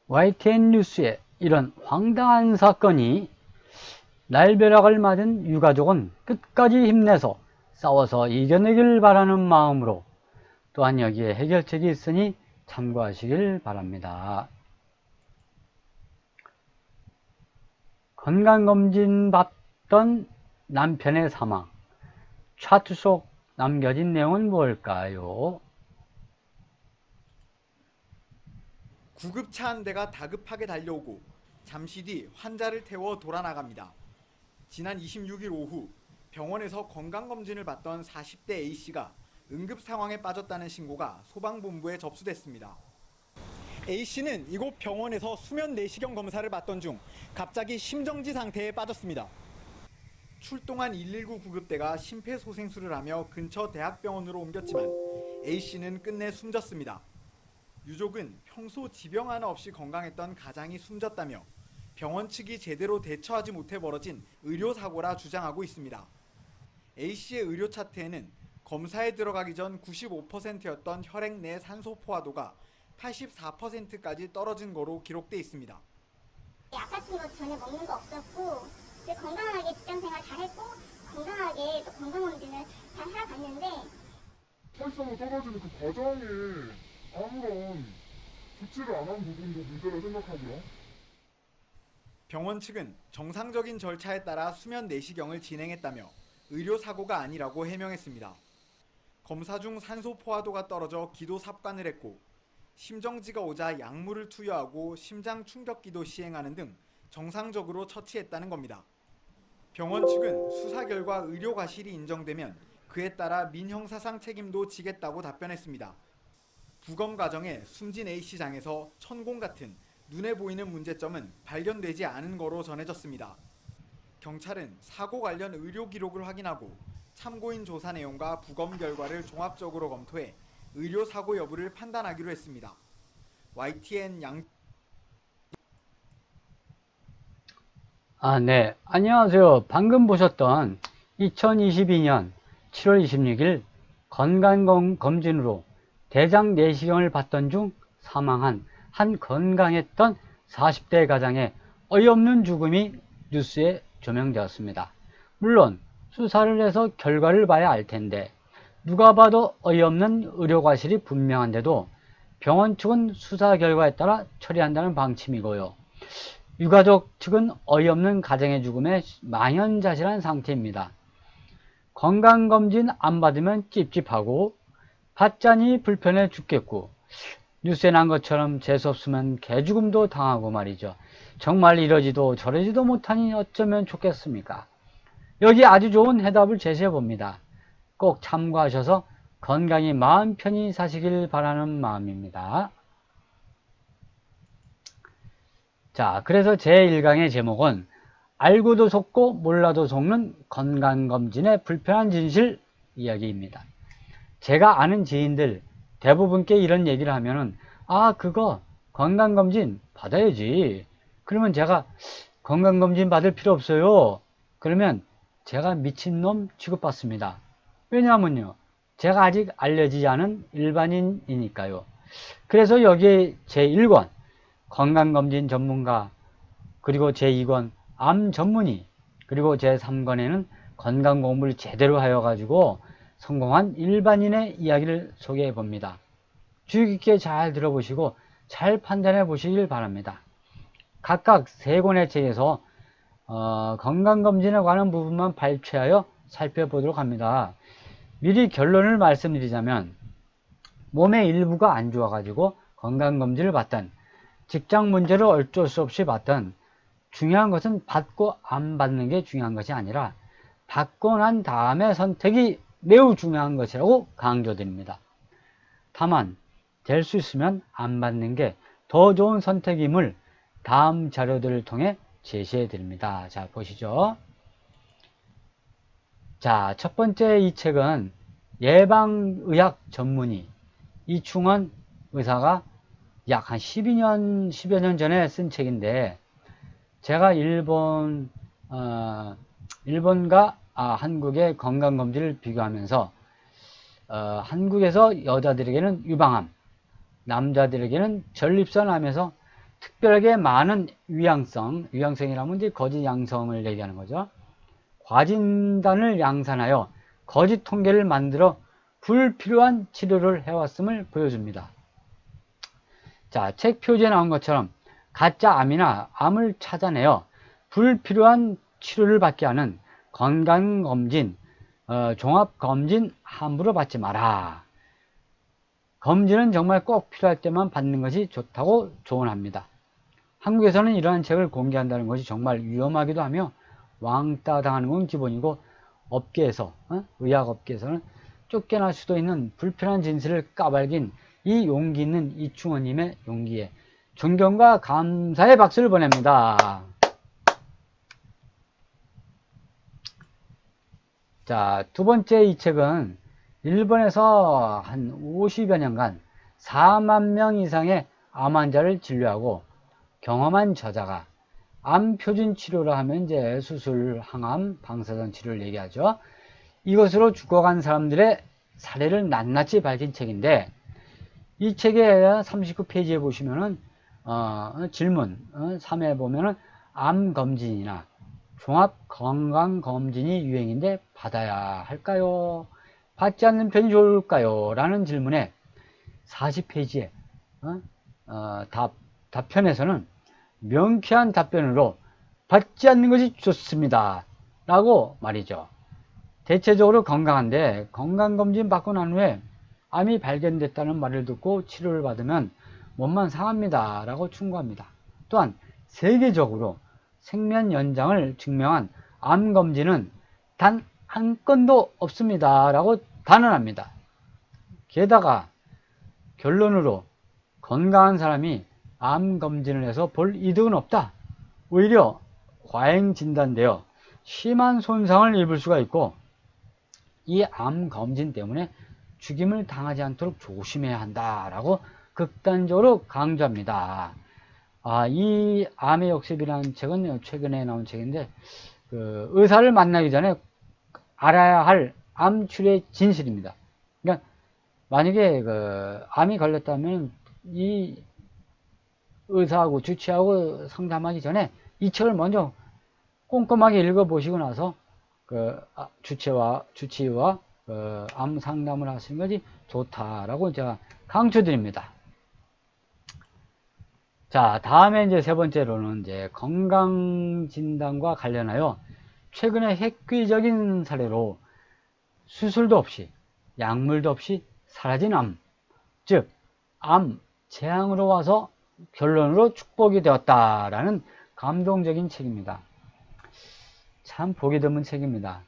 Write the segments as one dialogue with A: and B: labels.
A: YTN 뉴스에 이런 황당한 사건이 날벼락을 맞은 유가족은 끝까지 힘내서 싸워서 이겨내길 바라는 마음으로 또한 여기에 해결책이 있으니 참고하시길 바랍니다. 건강검진 받던 남편의 사망. 차트 속 남겨진 내용은 뭘까요?
B: 구급차 한 대가 다급하게 달려오고 잠시 뒤 환자를 태워 돌아나갑니다. 지난 26일 오후 병원에서 건강검진을 받던 40대 A씨가 응급 상황에 빠졌다는 신고가 소방본부에 접수됐습니다. A씨는 이곳 병원에서 수면 내시경 검사를 받던 중 갑자기 심정지 상태에 빠졌습니다. 출동한 119 구급대가 심폐소생술을 하며 근처 대학병원으로 옮겼지만 A씨는 끝내 숨졌습니다. 유족은 평소 지병 하나 없이 건강했던 가장이 숨졌다며 병원 측이 제대로 대처하지 못해 벌어진 의료사고라 주장하고 있습니다. A씨의 의료 차트에는 검사에 들어가기 전 95%였던 혈액 내 산소 포화도가 84%까지 떨어진 거로 기록돼 있습니다.
C: 약 같은 거 전혀 먹는 거 없었고 건강하게 직장생활 잘했고 건강하게 또 건강검진을 잘 해갔는데
D: 활성으로 떨어지는 그 과정에 아무런 조치를 안 한 부분도 문제라 생각하고요.
B: 병원 측은 정상적인 절차에 따라 수면 내시경을 진행했다며 의료사고가 아니라고 해명했습니다. 검사 중 산소 포화도가 떨어져 기도 삽관을 했고 심정지가 오자 약물을 투여하고 심장 충격기도 시행하는 등 정상적으로 처치했다는 겁니다. 병원 측은 수사 결과 의료 과실이 인정되면 그에 따라 민형사상 책임도 지겠다고 답변했습니다. 부검 과정에 숨진 A씨 장에서 천공 같은 눈에 보이는 문제점은 발견되지 않은 거로 전해졌습니다. 경찰은 사고 관련 의료 기록을 확인하고 참고인 조사 내용과 부검 결과를 종합적으로 검토해 의료 사고 여부를 판단하기로 했습니다. YTN 양
A: 네. 안녕하세요. 방금 보셨던 2022년 7월 26일 건강검진으로 대장 내시경을 받던 중 사망한 한 건강했던 40대 가장의 어이없는 죽음이 뉴스에 조명되었습니다. 물론 수사를 해서 결과를 봐야 알 텐데 누가 봐도 어이없는 의료과실이 분명한데도 병원 측은 수사 결과에 따라 처리한다는 방침이고요. 유가족 측은 어이없는 가정의 죽음에 망연자실한 상태입니다. 건강검진 안 받으면 찝찝하고 받자니 불편해 죽겠고 뉴스에 난 것처럼 재수없으면 개죽음도 당하고 말이죠. 정말 이러지도 저러지도 못하니 어쩌면 좋겠습니까? 여기 아주 좋은 해답을 제시해 봅니다. 꼭 참고하셔서 건강히 마음 편히 사시길 바라는 마음입니다. 자, 그래서 제1강의 제목은 알고도 속고 몰라도 속는 건강검진의 불편한 진실 이야기입니다. 제가 아는 지인들 대부분께 이런 얘기를 하면은 그거 건강검진 받아야지. 그러면 제가 건강검진 받을 필요 없어요. 그러면 제가 미친놈 취급받습니다. 왜냐하면요, 제가 아직 알려지지 않은 일반인이니까요. 그래서 여기에 제1권 건강검진 전문가, 그리고 제2권 암 전문의, 그리고 제3권에는 건강 공부를 제대로 하여 가지고 성공한 일반인의 이야기를 소개해 봅니다. 주의 깊게 잘 들어보시고 잘 판단해 보시길 바랍니다. 각각 3권의 책에서 건강검진에 관한 부분만 발췌하여 살펴보도록 합니다. 미리 결론을 말씀드리자면 몸의 일부가 안 좋아가지고 건강검진을 받든 직장 문제를 어쩔 수 없이 받든 중요한 것은 받고 안 받는 게 중요한 것이 아니라 받고 난 다음에 선택이 매우 중요한 것이라고 강조드립니다. 다만 될 수 있으면 안 받는 게 더 좋은 선택임을 다음 자료들을 통해 제시해 드립니다. 자, 보시죠. 자, 첫 번째 이 책은 예방의학 전문의 이충원 의사가 약 한 10여 년 전에 쓴 책인데 제가 일본과 한국의 건강검진을 비교하면서 한국에서 여자들에게는 유방암, 남자들에게는 전립선암에서 특별하게 많은 위양성이라면 이제 거짓 양성을 얘기하는 거죠. 과진단을 양산하여 거짓 통계를 만들어 불필요한 치료를 해왔음을 보여줍니다. 자, 책 표지에 나온 것처럼 가짜 암이나 암을 찾아내어 불필요한 치료를 받게 하는 건강검진, 종합검진 함부로 받지 마라. 검진은 정말 꼭 필요할 때만 받는 것이 좋다고 조언합니다. 한국에서는 이러한 책을 공개한다는 것이 정말 위험하기도 하며 왕따 당하는 건 기본이고, 업계에서, 의학업계에서는 쫓겨날 수도 있는 불필요한 진실을 까발긴 이 용기 있는 이충원님의 용기에 존경과 감사의 박수를 보냅니다. 자, 두 번째 이 책은 일본에서 한 50여 년간 4만 명 이상의 암 환자를 진료하고 경험한 저자가 암 표준 치료라 하면 이제 수술, 항암, 방사선 치료를 얘기하죠. 이것으로 죽어간 사람들의 사례를 낱낱이 밝힌 책인데, 이 책의 39페이지에 보시면은 질문 3에 보면은 암 검진이나 종합 건강 검진이 유행인데 받아야 할까요? 받지 않는 편이 좋을까요? 라는 질문에 40페이지에 답편에서는 명쾌한 답변으로 받지 않는 것이 좋습니다 라고 말이죠. 대체적으로 건강한데 건강검진 받고 난 후에 암이 발견됐다는 말을 듣고 치료를 받으면 몸만 상합니다 라고 충고합니다. 또한 세계적으로 생명 연장을 증명한 암검진은 단 한 건도 없습니다 라고 단언합니다. 게다가 결론으로 건강한 사람이 암검진을 해서 볼 이득은 없다. 오히려 과잉 진단되어 심한 손상을 입을 수가 있고, 이 암검진 때문에 죽임을 당하지 않도록 조심해야 한다라고 극단적으로 강조합니다. 이 암의 역습이라는 책은 최근에 나온 책인데, 의사를 만나기 전에 알아야 할 암 치료의 진실입니다. 그러니까 만약에 암이 걸렸다면 이 의사하고 주치의하고 상담하기 전에 이 책을 먼저 꼼꼼하게 읽어보시고 나서 주치의와 암 상담을 하시는 것이 좋다라고 제가 강추드립니다. 자, 다음에 이제 세 번째로는 이제 건강진단과 관련하여 최근에 획기적인 사례로 수술도 없이 약물도 없이 사라진 암, 즉 암 재앙으로 와서 결론으로 축복이 되었다라는 감동적인 책입니다. 참 보기 드문 책입니다.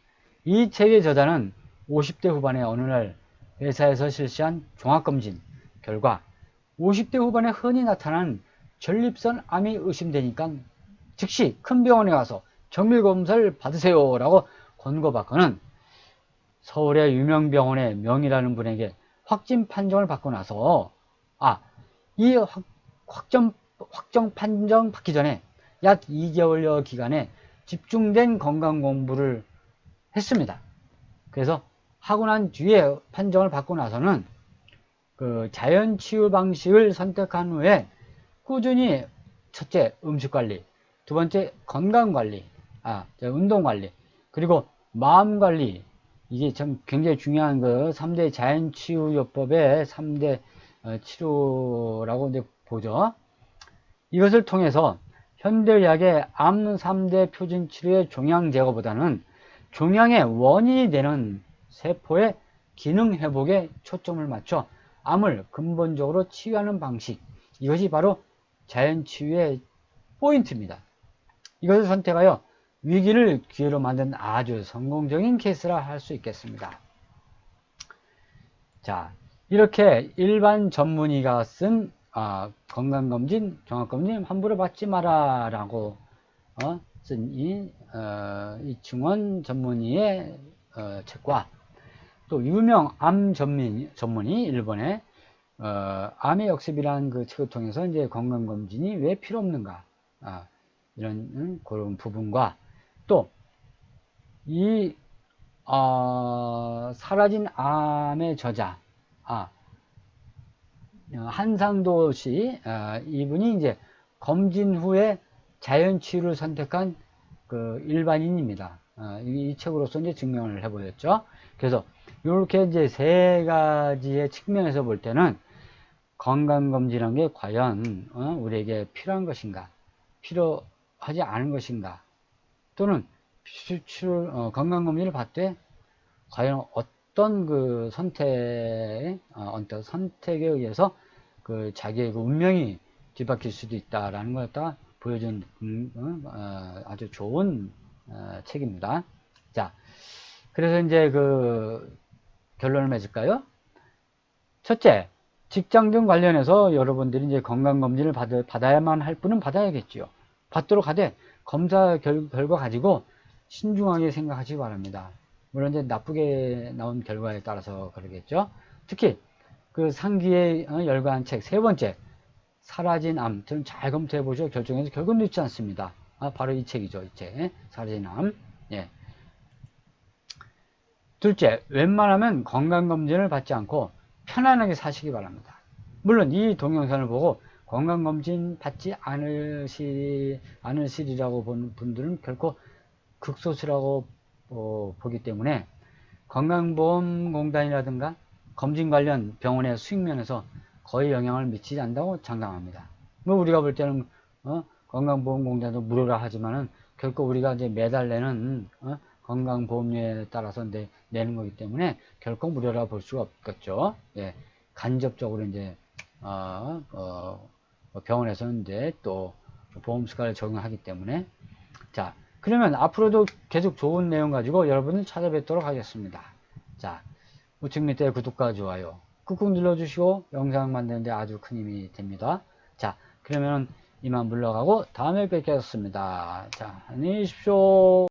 A: 이 책의 저자는 50대 후반의 어느 날 회사에서 실시한 종합검진 결과 50대 후반에 흔히 나타나는 전립선 암이 의심되니까 즉시 큰 병원에 가서 정밀검사를 받으세요 라고 권고받고는 서울의 유명 병원의 명의라는 분에게 확진 판정을 받고 나서 이 확정 판정 받기 전에 약 2개월여 기간에 집중된 건강 공부를 했습니다. 그래서 하고 난 뒤에 판정을 받고 나서는 자연 치유 방식을 선택한 후에 꾸준히 첫째 음식 관리, 두 번째 건강 관리, 운동 관리, 그리고 마음 관리, 이게 참 굉장히 중요한 3대 자연 치유요법의 3대 치료라고 이제 보죠. 이것을 통해서 현대의학의 암 3대 표준 치료의 종양 제거보다는 종양의 원인이 되는 세포의 기능 회복에 초점을 맞춰 암을 근본적으로 치유하는 방식, 이것이 바로 자연 치유의 포인트입니다. 이것을 선택하여 위기를 기회로 만든 아주 성공적인 케이스라 할 수 있겠습니다. 자, 이렇게 일반 전문의가 쓴 건강검진, 종합검진 함부로 받지 마라 라고 쓴 이충원 전문의의 책과 또 유명 암 전문의 일본의 암의 역습이라는 그 책을 통해서 이제 건강검진이 왜 필요 없는가, 이런 그런 부분과 또 이 사라진 암의 저자 한상도 씨, 이분이 이제 검진 후에 자연 치유를 선택한 그 일반인입니다. 이 책으로서 이제 증명을 해보였죠. 그래서 이렇게 이제 세 가지의 측면에서 볼 때는 건강검진이라는 게 과연 우리에게 필요한 것인가, 필요하지 않은 것인가, 또는 건강검진을 받되 과연 어떤 그 어떤 선택에 의해서 그 자기의 그 운명이 뒤바뀔 수도 있다라는 걸 갖다 보여준 아주 좋은 책입니다. 자, 그래서 이제 그 결론을 맺을까요? 첫째, 직장 등 관련해서 여러분들이 이제 건강검진을 받아야만 할 분은 받아야겠지요. 받도록 하되 검사 결과 가지고 신중하게 생각하시기 바랍니다. 물론 이제 나쁘게 나온 결과에 따라서 그러겠죠. 특히 그 상기에 열거한 책 세 번째, 사라진 암, 좀 잘 검토해 보죠. 결정해서 결국 늦지 않습니다. 바로 이 책이죠. 이 책, 사라진 암. 예. 둘째, 웬만하면 건강검진을 받지 않고 편안하게 사시기 바랍니다. 물론 이 동영상을 보고 건강검진 받지 않으시리라고 보는 분들은 결코 극소수라고 보기 때문에 건강보험공단이라든가 검진 관련 병원의 수익면에서 거의 영향을 미치지 않는다고 장담합니다. 뭐 우리가 볼 때는 건강보험공단도 무료라 하지만은 결코 우리가 이제 매달 내는 건강보험료에 따라서 내는 거기 때문에 결코 무료라 볼 수가 없겠죠. 예, 간접적으로 이제 병원에서는 이제 또 보험수가를 적용하기 때문에. 자, 그러면 앞으로도 계속 좋은 내용 가지고 여러분을 찾아뵙도록 하겠습니다. 자, 우측 밑에 구독과 좋아요 꾹꾹 눌러주시고 영상 만드는데 아주 큰 힘이 됩니다. 자, 그러면 이만 물러가고 다음에 뵙겠습니다. 자, 안녕히 계십시오.